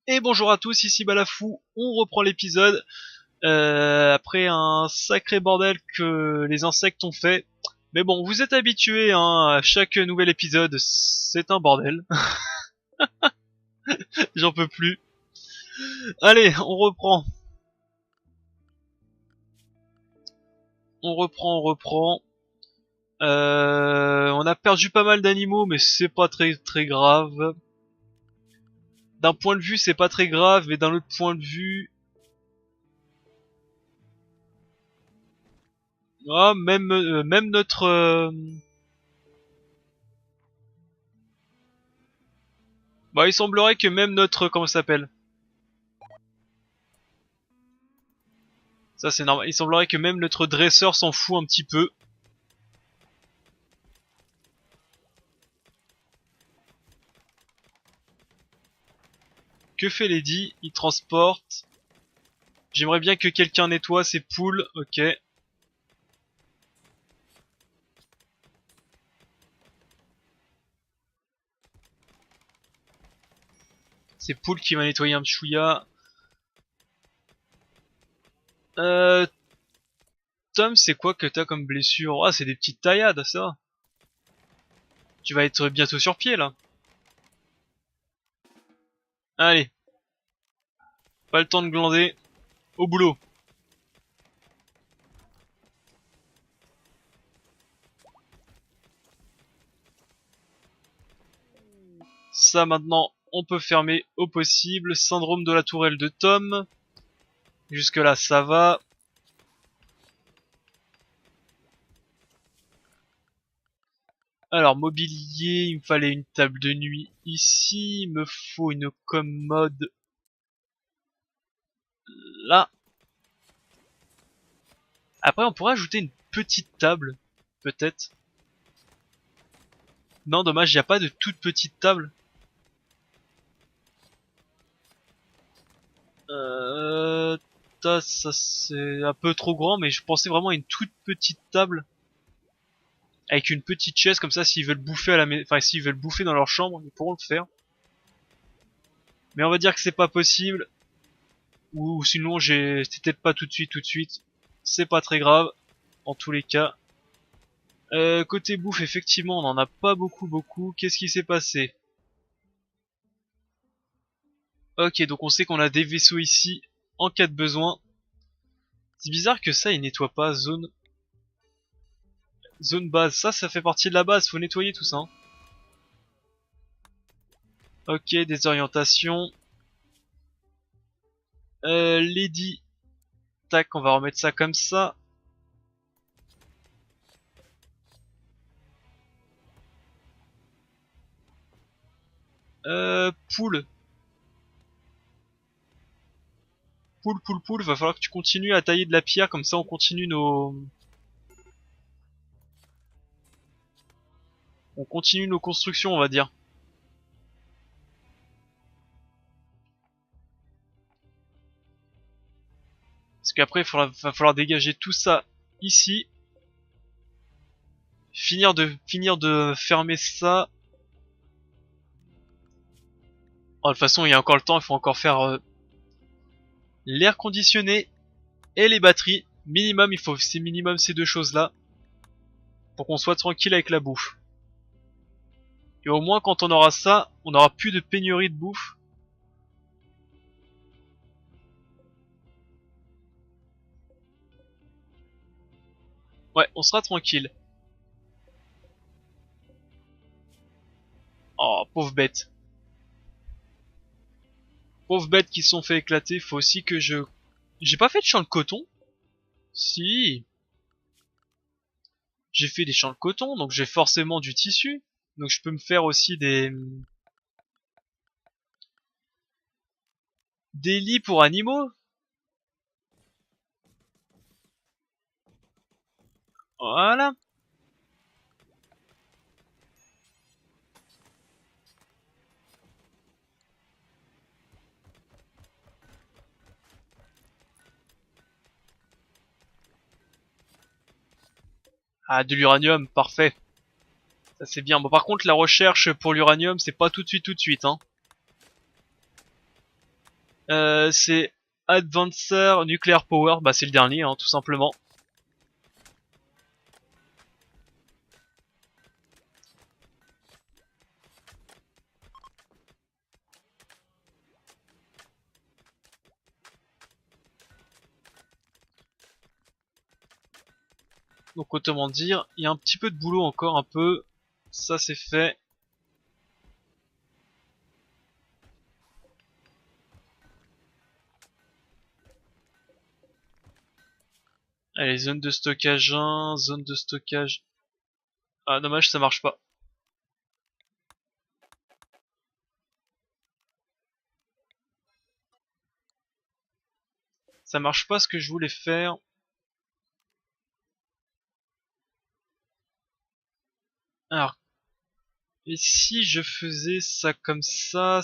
Et bonjour à tous, ici Balafou, on reprend l'épisode après un sacré bordel que les insectes ont fait. Mais bon, vous êtes habitués, hein, à chaque nouvel épisode, c'est un bordel. J'en peux plus. Allez, on reprend. On reprend. On a perdu pas mal d'animaux, mais c'est pas très très grave. D'un point de vue, c'est pas très grave, mais d'un autre point de vue, même notre bah, il semblerait que même notre, comment ça s'appelle? Ça c'est normal. Il semblerait que même notre dresseur s'en fout un petit peu. Que fait Lady? Il transporte. J'aimerais bien que quelqu'un nettoie ces poules. Ok. Ces poules qui va nettoyer un chouïa. Euh, Tom, c'est quoi que t'as comme blessure? Ah, c'est des petites taillades, ça. Tu vas être bientôt sur pied, là. Allez, pas le temps de glander. Au boulot. Ça, maintenant, on peut fermer au possible. Syndrome de la tourelle de Tom. Jusque là, ça va. Alors, mobilier, il me fallait une table de nuit ici, il me faut une commode là. Après, on pourrait ajouter une petite table, peut-être. Non, dommage, il n'y a pas de toute petite table. Euh, ça c'est un peu trop grand, mais je pensais vraiment à une toute petite table avec une petite chaise comme ça. S'ils veulent bouffer à la, enfin s'ils veulent bouffer dans leur chambre, ils pourront le faire. Mais on va dire que c'est pas possible, ou sinon c'est peut-être pas tout de suite, tout de suite. C'est pas très grave, en tous les cas. Côté bouffe, effectivement, on en a pas beaucoup. Qu'est-ce qui s'est passé? Ok, donc on sait qu'on a des vaisseaux ici en cas de besoin. C'est bizarre que ça, il nettoie pas zone base. Ça fait partie de la base. Faut nettoyer tout ça, hein. Ok, désorientation. Lady. Tac, on va remettre ça comme ça. Poule. Poule. Va falloir que tu continues à tailler de la pierre. Comme ça, on continue nos constructions, on va dire. Parce qu'après, va falloir dégager tout ça ici. Finir de fermer ça. Oh, de toute façon, il y a encore le temps, il faut encore faire l'air conditionné et les batteries. Minimum, c'est minimum ces deux choses-là pour qu'on soit tranquille avec la bouffe. Et au moins, quand on aura ça, on aura plus de pénurie de bouffe. Ouais, on sera tranquille. Oh, pauvre bête. Pauvre bête qui se sont fait éclater. Faut aussi que je... J'ai pas fait de champ de coton? Si. J'ai fait des champs de coton, donc j'ai forcément du tissu. Donc je peux me faire aussi des lits pour animaux. Voilà. Ah, de l'uranium, parfait. Ça c'est bien. Bon, par contre, la recherche pour l'uranium, c'est pas tout de suite, hein. C'est Advancer Nuclear Power, bah c'est le dernier, hein, tout simplement. Donc autrement dire, il y a un petit peu de boulot encore, un peu. Ça c'est fait. Allez, zone de stockage 1, zone de stockage... Ah dommage, ça marche pas. Ça marche pas ce que je voulais faire. Alors, et si je faisais ça comme ça,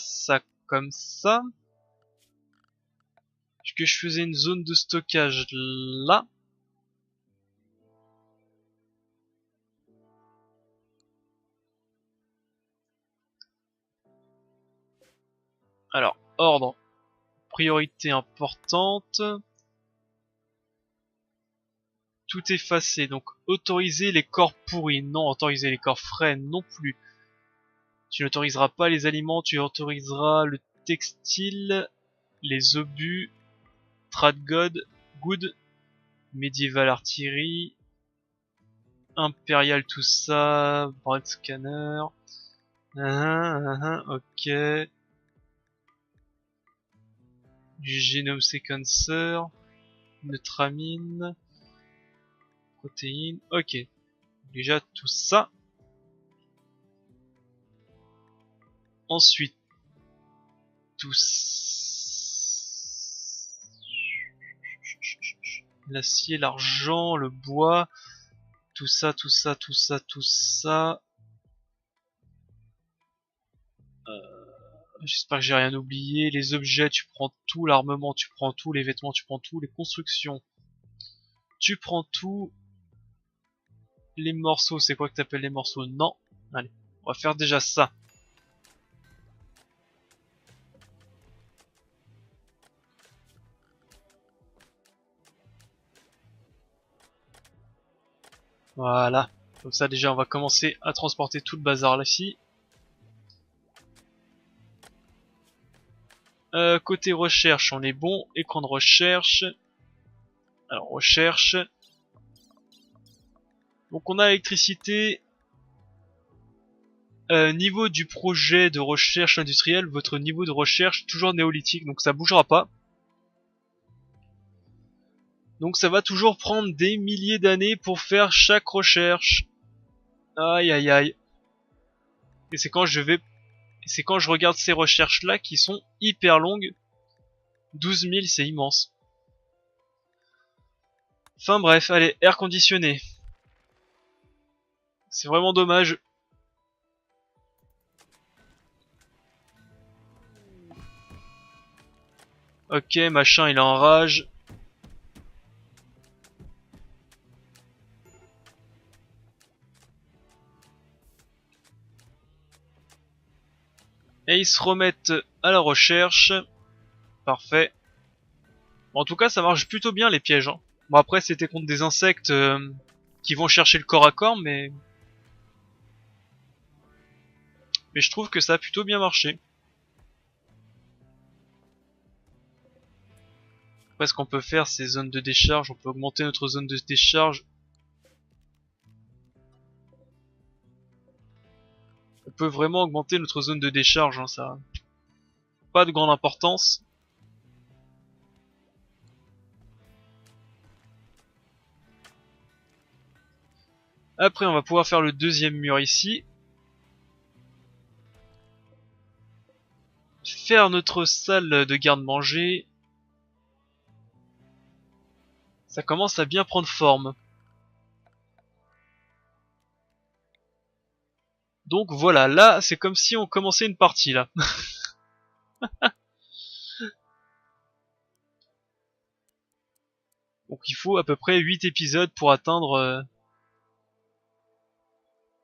que je faisais une zone de stockage là, alors, ordre, priorité importante, tout effacé, donc autoriser les corps pourris, non, autoriser les corps frais, non plus. Tu n'autoriseras pas les aliments, tu autoriseras le textile, les obus, trad god, good, médiéval artillerie, impérial tout ça, bread scanner, ok, du génome sequencer, neutramine, protéines, ok. Déjà tout ça. Ensuite, tout l'acier, l'argent, le bois, tout ça, tout ça, tout ça, tout ça. J'espère que j'ai rien oublié. Les objets, tu prends tout. L'armement, tu prends tout. Les vêtements, tu prends tout. Les constructions, tu prends tout. Les morceaux, c'est quoi que t'appelles les morceaux? Non. Allez, on va faire déjà ça. Voilà. Comme ça, déjà, on va commencer à transporter tout le bazar là-ci. Côté recherche, on est bon. Écran de recherche. Alors, recherche. Donc, on a l'électricité. Niveau du projet de recherche industrielle, votre niveau de recherche toujours néolithique, donc ça bougera pas. Donc ça va toujours prendre des milliers d'années pour faire chaque recherche. Aïe aïe aïe. Et c'est quand je regarde ces recherches là qui sont hyper longues. 12 000 c'est immense. Enfin bref, allez, air conditionné. C'est vraiment dommage. Ok, machin il est en rage. Et ils se remettent à la recherche. Parfait. Bon, en tout cas ça marche plutôt bien les pièges, hein. Bon après c'était contre des insectes qui vont chercher le corps à corps, mais je trouve que ça a plutôt bien marché. Après ce qu'on peut faire c'est zones de décharge, on peut augmenter notre zone de décharge. On peut vraiment augmenter notre zone de décharge, hein, ça a pas de grande importance. Après on va pouvoir faire le deuxième mur ici. Faire notre salle de garde-manger. Ça commence à bien prendre forme. Donc voilà, là c'est comme si on commençait une partie là. Donc il faut à peu près 8 épisodes pour atteindre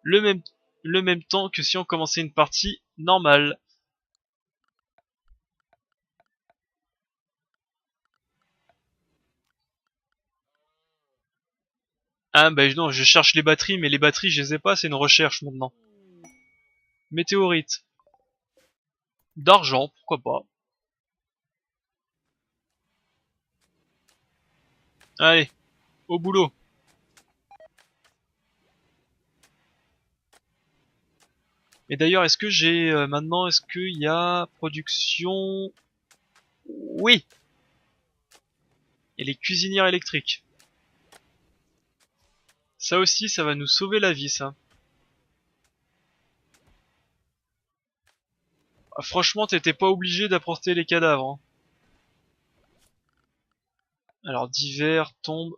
le même, le même temps que si on commençait une partie normale. Ah bah non, je cherche les batteries, mais les batteries je les ai pas, c'est une recherche maintenant. Météorite. D'argent, pourquoi pas. Allez, au boulot. Et d'ailleurs, est-ce que j'ai maintenant, est-ce qu'il y a production? Oui, et les cuisinières électriques. Ça aussi, ça va nous sauver la vie, ça. Ah, franchement, t'étais pas obligé d'apporter les cadavres. Hein. Alors, d'hiver, tombe.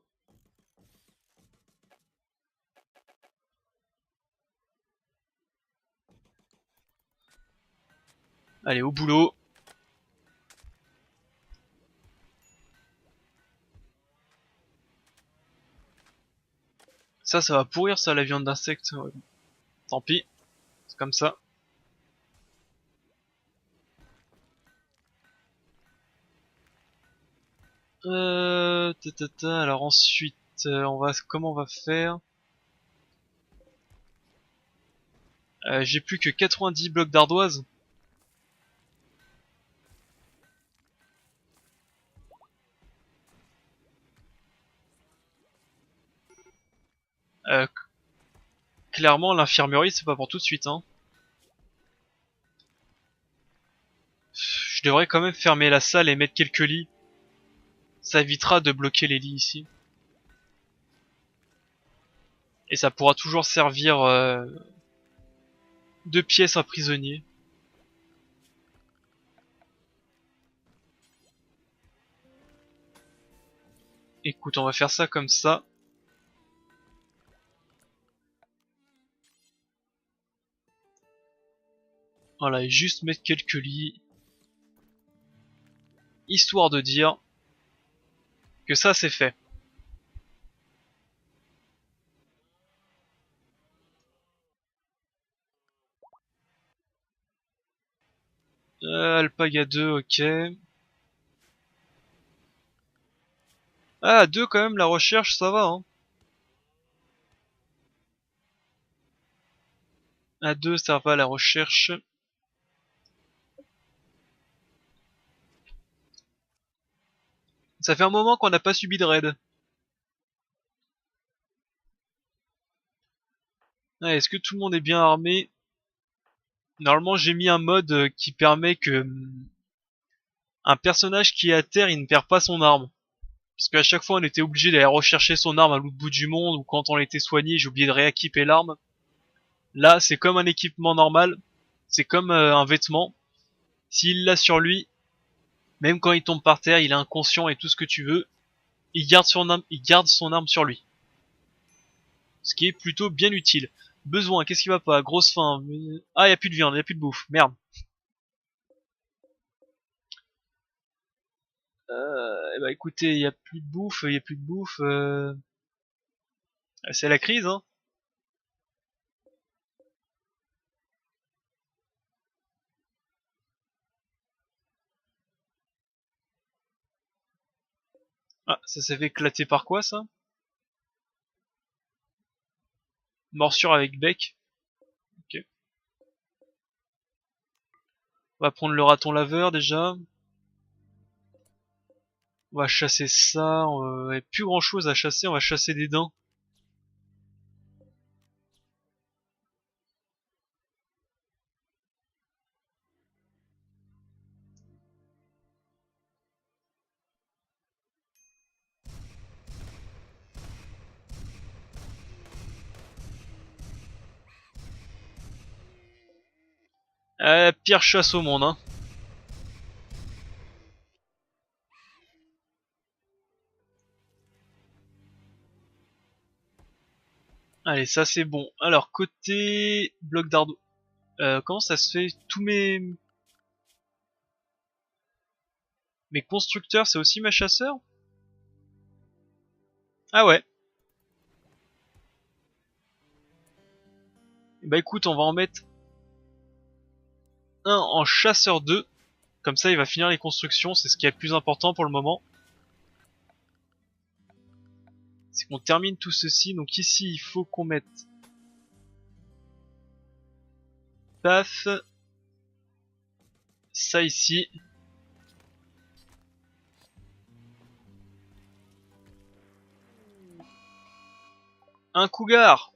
Allez, au boulot. Ça va pourrir, ça, la viande d'insectes. Ouais. Tant pis, c'est comme ça. Alors ensuite, comment on va faire? J'ai plus que 90 blocs d'ardoise. Euh, Clairement, l'infirmerie, c'est pas pour tout de suite, hein. Je devrais quand même fermer la salle et mettre quelques lits. Ça évitera de bloquer les lits ici. Et ça pourra toujours servir de pièce à prisonnier. Écoute, on va faire ça comme ça. Voilà, et juste mettre quelques lits. Histoire de dire que ça c'est fait. Alpaga 2, ok. Ah, 2 quand même, la recherche, ça va, hein. À 2, ça va, la recherche. Ça fait un moment qu'on n'a pas subi de raid. Ah, est-ce que tout le monde est bien armé? Normalement, j'ai mis un mode qui permet que un personnage qui est à terre, il ne perd pas son arme. Parce qu'à chaque fois, on était obligé d'aller rechercher son arme à l'autre bout du monde, ou quand on était soigné, j'ai oublié de rééquiper l'arme. Là, c'est comme un équipement normal. C'est comme un vêtement. S'il l'a sur lui, même quand il tombe par terre, il est inconscient et tout ce que tu veux, il garde son arme sur lui. Ce qui est plutôt bien utile. Besoin, qu'est-ce qui va pas? Grosse faim. Ah, y a plus de viande, y a plus de bouffe. Merde. Eh bah écoutez, y a plus de bouffe, y a plus de bouffe. C'est la crise, hein. Ah, ça s'est fait éclater par quoi, ça? Morsure avec bec. Ok. On va prendre le raton laveur déjà. On va chasser ça. Y a plus grand chose à chasser, on va chasser des dents. Pire chasse au monde, hein. Allez, ça c'est bon. Alors, côté bloc d'ardo. Comment ça se fait? Tous mes constructeurs, c'est aussi mes chasseurs? Ah ouais. Bah écoute, on va en mettre un en chasseur 2. Comme ça, il va finir les constructions, c'est ce qui est le plus important pour le moment. c'est qu'on termine tout ceci. Donc ici, il faut qu'on mette paf, ça ici. Un cougar.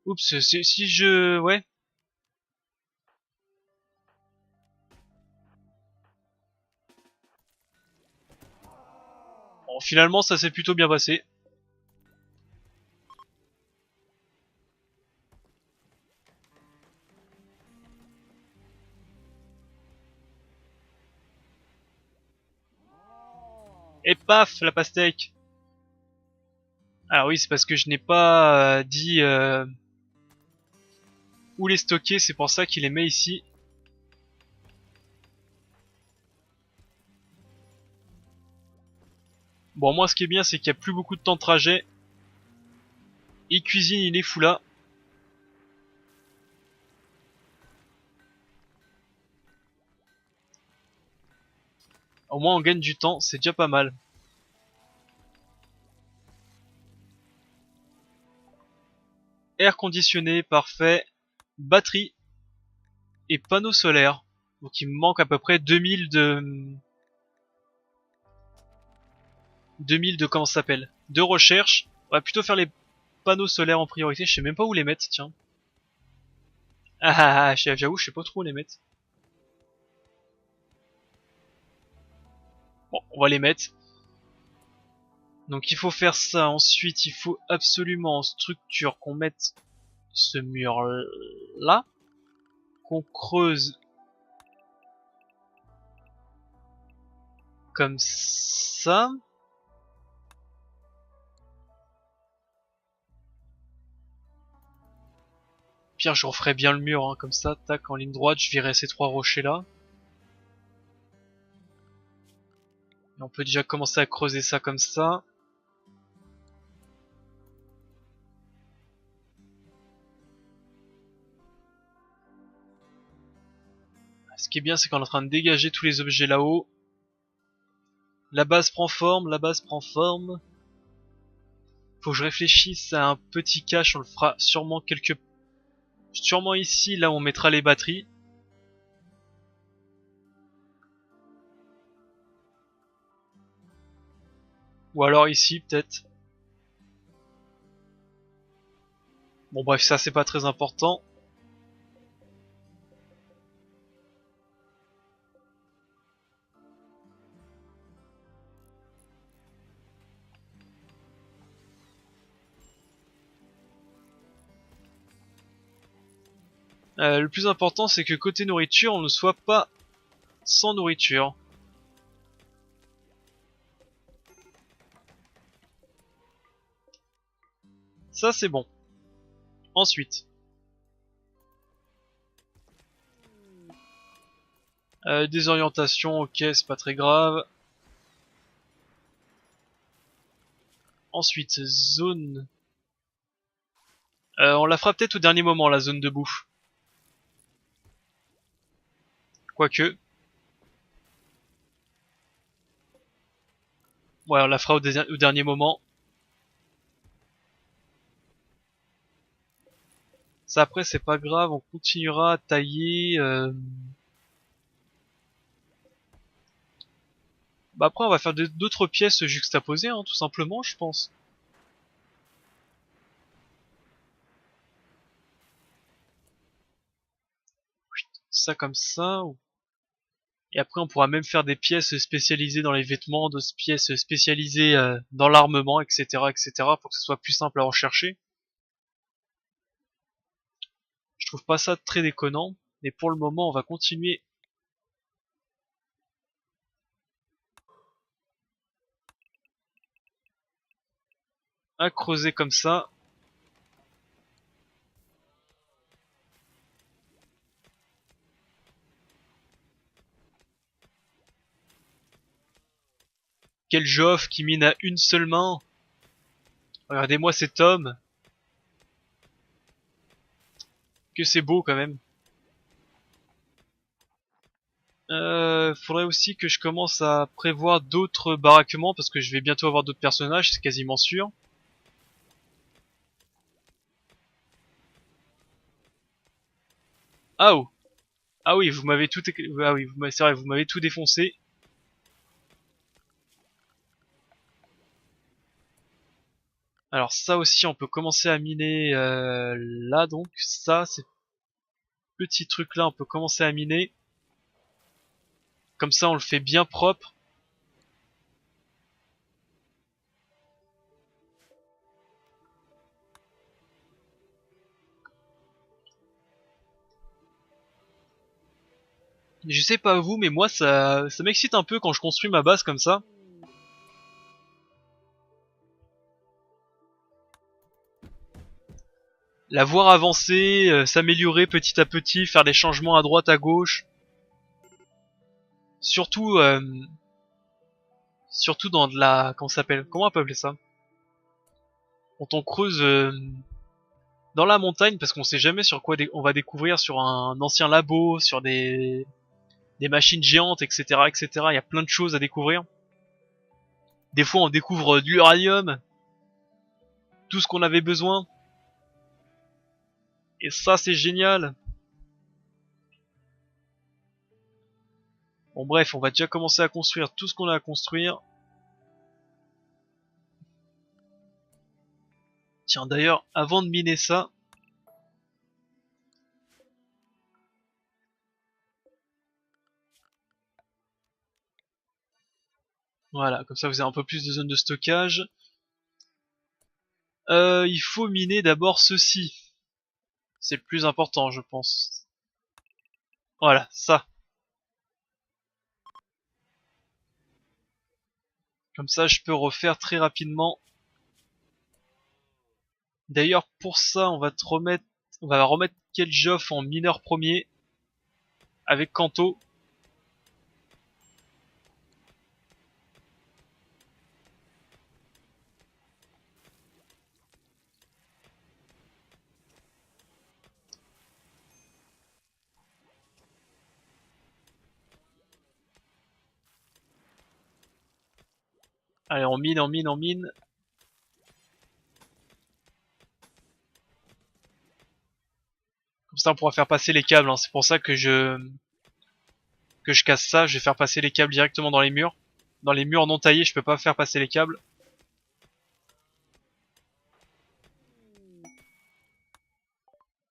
Oups, si je... Ouais. Bon, finalement, ça s'est plutôt bien passé. Et paf, la pastèque. Alors oui, c'est parce que je n'ai pas dit où les stocker, c'est pour ça qu'il les met ici. Bon, moi ce qui est bien, c'est qu'il n'y a plus beaucoup de temps de trajet. Il cuisine, il est fou là. Au moins on gagne du temps, c'est déjà pas mal. Air conditionné, parfait. Batterie et panneau solaire. Donc il me manque à peu près 2000 de comment ça s'appelle, de recherche. On va plutôt faire les panneaux solaires en priorité, je sais même pas où les mettre, tiens. J'avoue, je sais pas trop où les mettre. Bon, on va les mettre. Donc il faut faire ça, ensuite il faut absolument en structure qu'on mette ce mur là, qu'on creuse comme ça. Pire, je referai bien le mur, hein, comme ça, tac, en ligne droite, je virerai ces trois rochers là. Et on peut déjà commencer à creuser ça comme ça. Ce qui est bien, c'est qu'on est en train de dégager tous les objets là-haut. La base prend forme, la base prend forme. Faut que je réfléchisse à un petit cache, on le fera sûrement sûrement ici, là où on mettra les batteries. Ou alors ici, peut-être. Bon bref, ça c'est pas très important. Le plus important, c'est que côté nourriture, on ne soit pas sans nourriture. Ça c'est bon. Ensuite, désorientation, ok, c'est pas très grave. Ensuite, zone. On la fera peut-être au dernier moment, la zone de bouffe. Quoique. Ouais, on la fera au dernier moment. Ça après, c'est pas grave, on continuera à tailler. Bah après, on va faire d'autres pièces juxtaposées, hein, tout simplement, je pense. Ça comme ça. Et après, on pourra même faire des pièces spécialisées dans les vêtements, d'autres pièces spécialisées dans l'armement, etc., etc., pour que ce soit plus simple à rechercher. Je trouve pas ça très déconnant, mais pour le moment, on va continuer à creuser comme ça. Quel Geoff qui mine à une seule main. Regardez-moi cet homme. Que c'est beau quand même. Faudrait aussi que je commence à prévoir d'autres baraquements parce que je vais bientôt avoir d'autres personnages, c'est quasiment sûr. Ah oh. Ah oui, vous m'avez tout ah oui, c'est vrai, vous m'avez tout défoncé. Alors ça aussi on peut commencer à miner là donc ça ces petits trucs là on peut commencer à miner. Comme ça on le fait bien propre. Je sais pas vous, mais moi ça m'excite un peu quand je construis ma base comme ça. La voir avancer, s'améliorer petit à petit, faire des changements à droite à gauche. Surtout, surtout dans de la, comment ça s'appelle, comment on peut appeler ça? Quand on creuse dans la montagne, parce qu'on sait jamais sur quoi on va découvrir, sur un ancien labo, sur des machines géantes, etc., etc. Il y a plein de choses à découvrir. Des fois, on découvre de l'uranium, tout ce qu'on avait besoin. Et ça, c'est génial. Bon, bref, on va déjà commencer à construire tout ce qu'on a à construire. Tiens, d'ailleurs, avant de miner ça, voilà, comme ça vous avez un peu plus de zones de stockage. Il faut miner d'abord ceci. C'est le plus important, je pense. Voilà, ça. Comme ça, je peux refaire très rapidement. D'ailleurs, pour ça, on va remettre Keljoff en mineur premier avec Kanto. Allez, on mine, on mine, on mine. Comme ça, on pourra faire passer les câbles. Hein. C'est pour ça que je casse ça. Je vais faire passer les câbles directement dans les murs. Dans les murs non taillés, je peux pas faire passer les câbles.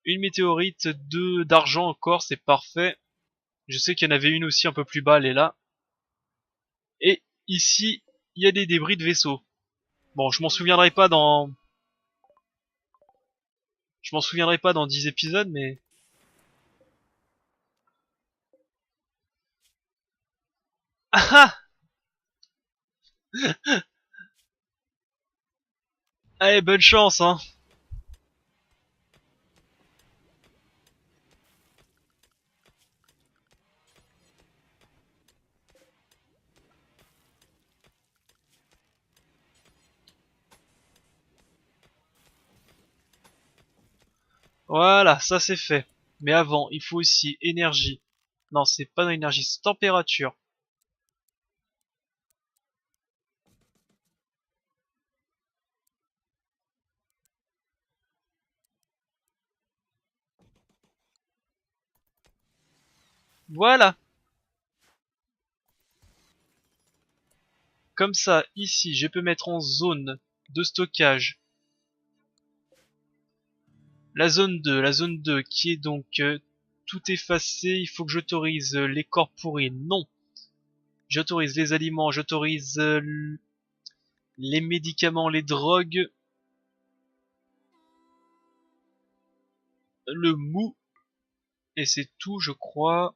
Une météorite, deux d'argent encore, c'est parfait. Je sais qu'il y en avait une aussi un peu plus bas, elle est là. Et ici, il y a des débris de vaisseaux. Bon, je m'en souviendrai pas dans 10 épisodes, mais ah ah. Allez, bonne chance, hein. Voilà, ça c'est fait. Mais avant, il faut aussi énergie. Non, c'est pas dans l'énergie, c'est température. Voilà. Comme ça, ici, je peux mettre en zone de stockage la zone 2 qui est donc tout effacé. Il faut que j'autorise les corps pourris. Non. J'autorise les aliments, j'autorise les médicaments, les drogues, le mou, et c'est tout, je crois.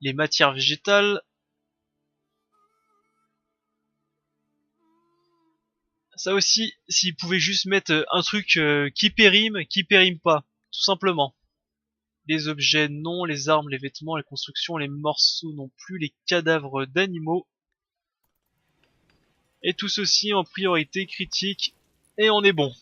Les matières végétales. Ça aussi, s'ils pouvaient juste mettre un truc qui périme pas, tout simplement. Les objets non, les armes, les vêtements, les constructions, les morceaux non plus, les cadavres d'animaux. Et tout ceci en priorité critique. Et on est bon.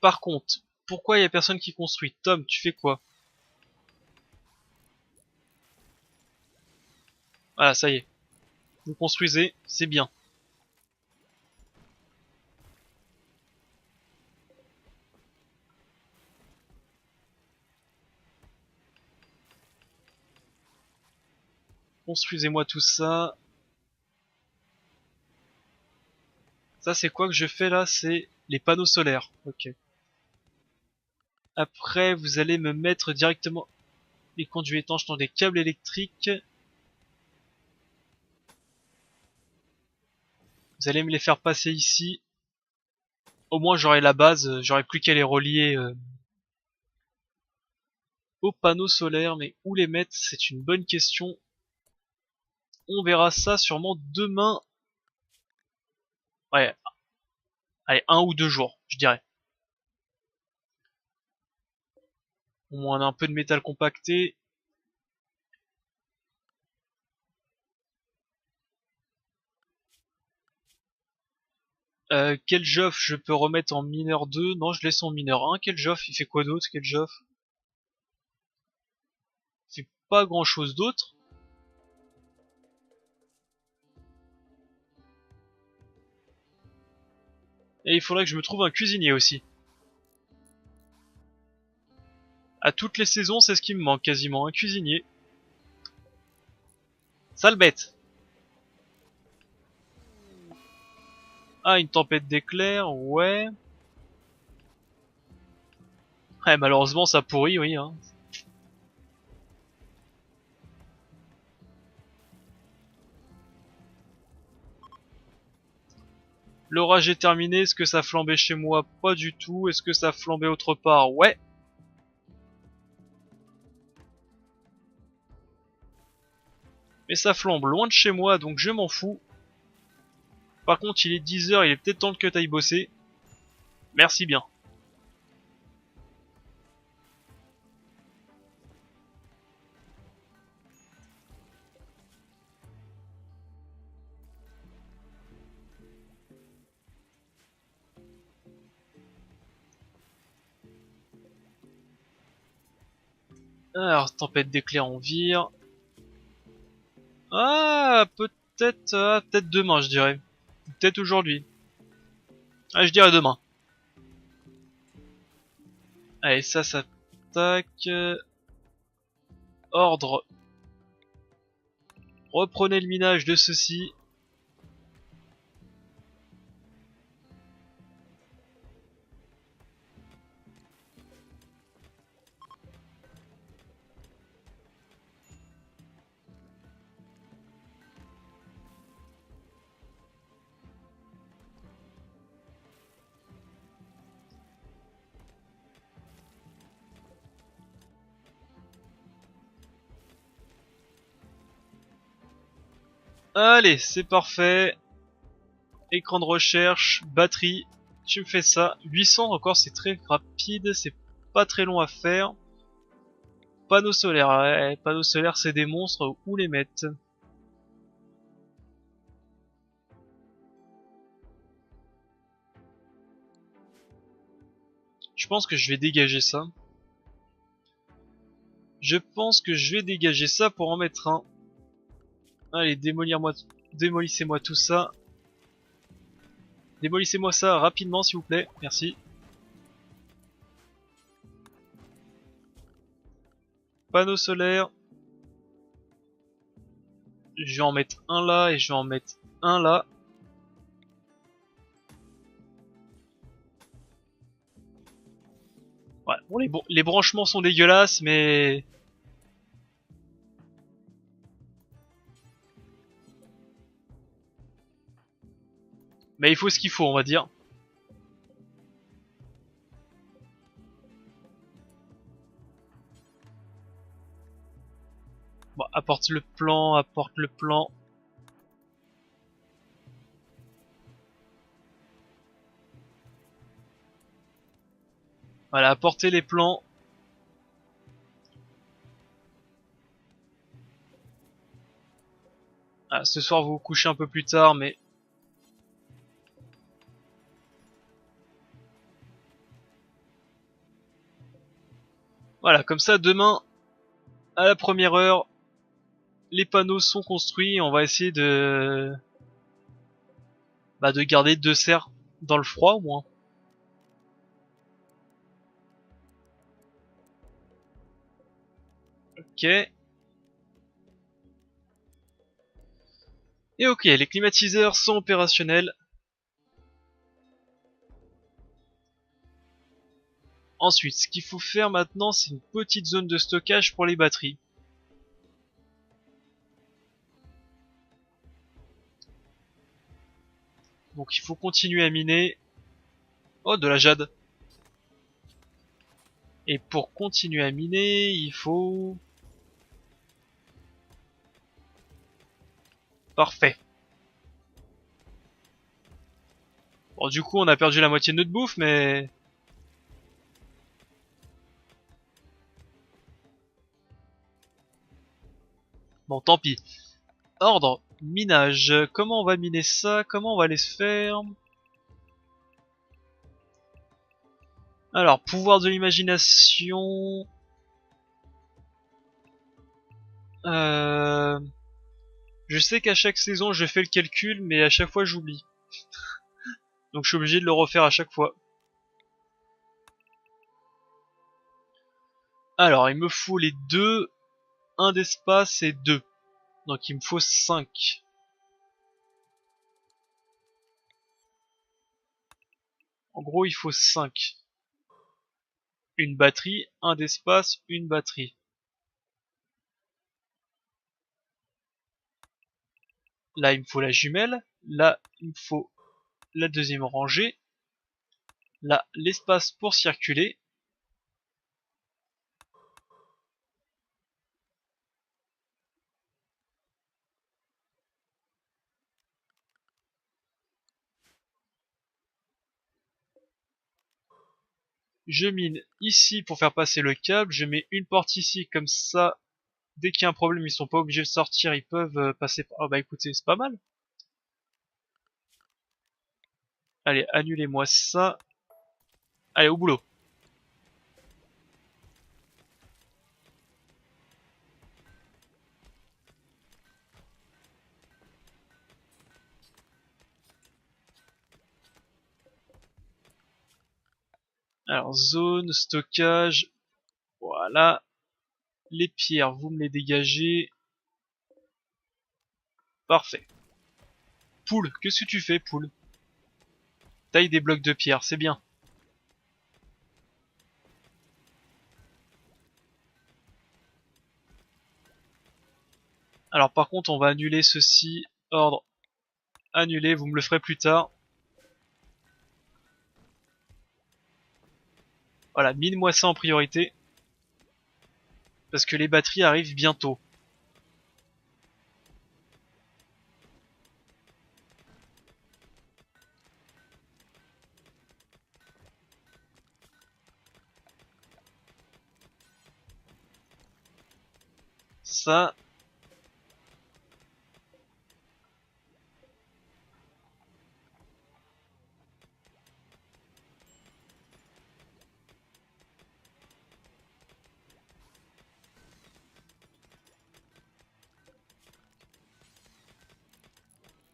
Par contre, pourquoi il y a personne qui construit? Tom, tu fais quoi? Ah, ça y est. Vous construisez, c'est bien. Construisez-moi tout ça. Ça, c'est quoi que je fais là? C'est les panneaux solaires. Ok. Après, vous allez me mettre directement les conduits étanches dans des câbles électriques. Vous allez me les faire passer ici. Au moins, j'aurai la base. J'aurai plus qu'à les relier aux panneaux solaires. Mais où les mettre? C'est une bonne question. On verra ça sûrement demain. Ouais, allez, 1 ou 2 jours, je dirais. Au moins, on a un peu de métal compacté. Quel Joff je peux remettre en mineur 2? Non, je laisse en mineur 1. Quel Joff? Il fait quoi d'autre? Quel Joff? Il fait pas grand chose d'autre. Et il faudrait que je me trouve un cuisinier aussi. À toutes les saisons, c'est ce qui me manque quasiment, un cuisinier. Sale bête. Ah, une tempête d'éclairs, ouais. Ouais, malheureusement, ça pourrit, oui. Hein. L'orage est terminé, est-ce que ça flambait chez moi? Pas du tout. Est-ce que ça flambait autre part? Ouais. Mais ça flambe loin de chez moi, donc je m'en fous. Par contre, il est 10 h, il est peut-être temps que t'ailles bosser. Merci bien. Alors, tempête d'éclairs, on vire. Ah, peut-être demain, je dirais. Peut-être aujourd'hui. Ah, je dirais demain. Allez, ça tac. Ordre. Reprenez le minage de ceci. Allez, c'est parfait. Écran de recherche, batterie. Tu me fais ça. 800 encore, c'est très rapide. C'est pas très long à faire. Panneaux solaires. Ouais, panneaux solaires, c'est des monstres. Où les mettre? Je pense que je vais dégager ça. Je pense que je vais dégager ça pour en mettre un. Allez, démolissez-moi tout ça. Démolissez-moi ça rapidement, s'il vous plaît. Merci. Panneau solaire. Je vais en mettre un là et je vais en mettre un là. Ouais, bon, les branchements sont dégueulasses, mais il faut ce qu'il faut, on va dire. Bon, apporte le plan, apporte le plan. Voilà, apporter les plans. Ah, ce soir vous vous couchez un peu plus tard, mais... Voilà, comme ça, demain, à la première heure, les panneaux sont construits. On va essayer de garder 2 serres dans le froid, au moins. Ok. Et ok, les climatiseurs sont opérationnels. Ensuite, ce qu'il faut faire maintenant, c'est une petite zone de stockage pour les batteries. Donc il faut continuer à miner. Oh, de la jade. Et pour continuer à miner, il faut... Parfait. Bon, du coup, on a perdu la moitié de notre bouffe, mais... Bon, tant pis. Ordre, minage. Comment on va miner ça? Comment on va les faire? Alors, pouvoir de l'imagination... Euh... Je sais qu'à chaque saison, je fais le calcul, mais à chaque fois, j'oublie. Donc, je suis obligé de le refaire à chaque fois. Alors, il me faut les deux, un d'espace et deux. Donc, il me faut 5. En gros, il faut 5. Une batterie, un d'espace, une batterie. Là, il me faut la jumelle. Là, il me faut la deuxième rangée. Là, l'espace pour circuler. Je mine ici pour faire passer le câble. Je mets une porte ici, comme ça, dès qu'il y a un problème, ils sont pas obligés de sortir, ils peuvent passer par... Oh bah écoutez, c'est pas mal. Allez, annulez-moi ça. Allez, au boulot. Alors, zone, stockage. Voilà. Les pierres, vous me les dégagez. Parfait. Poule, qu'est-ce que tu fais, poule? Taille des blocs de pierre, c'est bien. Alors par contre, on va annuler ceci. Ordre, annuler, vous me le ferez plus tard. Voilà, mine-moi ça en priorité. Parce que les batteries arrivent bientôt. Ça,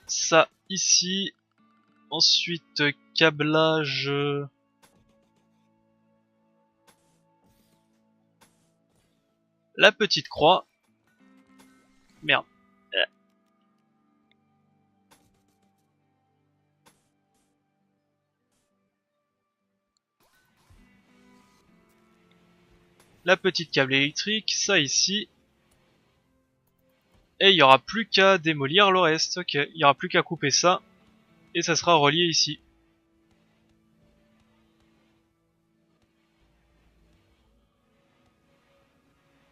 ça ici. Ensuite, câblage. La petite croix. Merde. La petite câble électrique, ça ici. Et il n'y aura plus qu'à démolir le reste. Ok, il n'y aura plus qu'à couper ça. Et ça sera relié ici.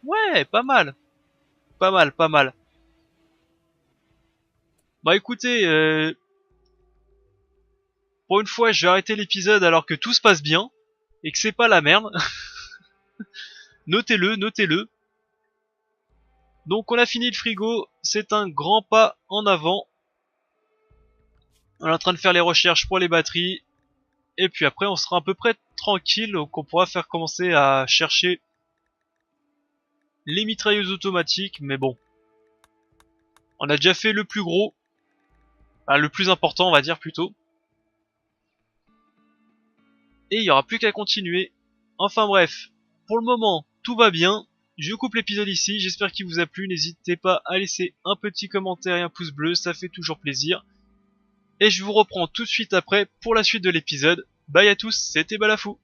Ouais, pas mal. Pas mal, pas mal. Bah écoutez, pour une fois, je vais arrêter l'épisode alors que tout se passe bien. et que c'est pas la merde. Notez-le, notez-le. Donc on a fini le frigo, c'est un grand pas en avant. On est en train de faire les recherches pour les batteries. Et puis après on sera à peu près tranquille, donc on pourra faire commencer à chercher les mitrailleuses automatiques. Mais bon, on a déjà fait le plus gros. Enfin, le plus important on va dire plutôt. Et il n'y aura plus qu'à continuer. Enfin bref, pour le moment tout va bien. Je coupe l'épisode ici, j'espère qu'il vous a plu. N'hésitez pas à laisser un petit commentaire et un pouce bleu, ça fait toujours plaisir. Et je vous reprends tout de suite après pour la suite de l'épisode. Bye à tous, c'était Balafou.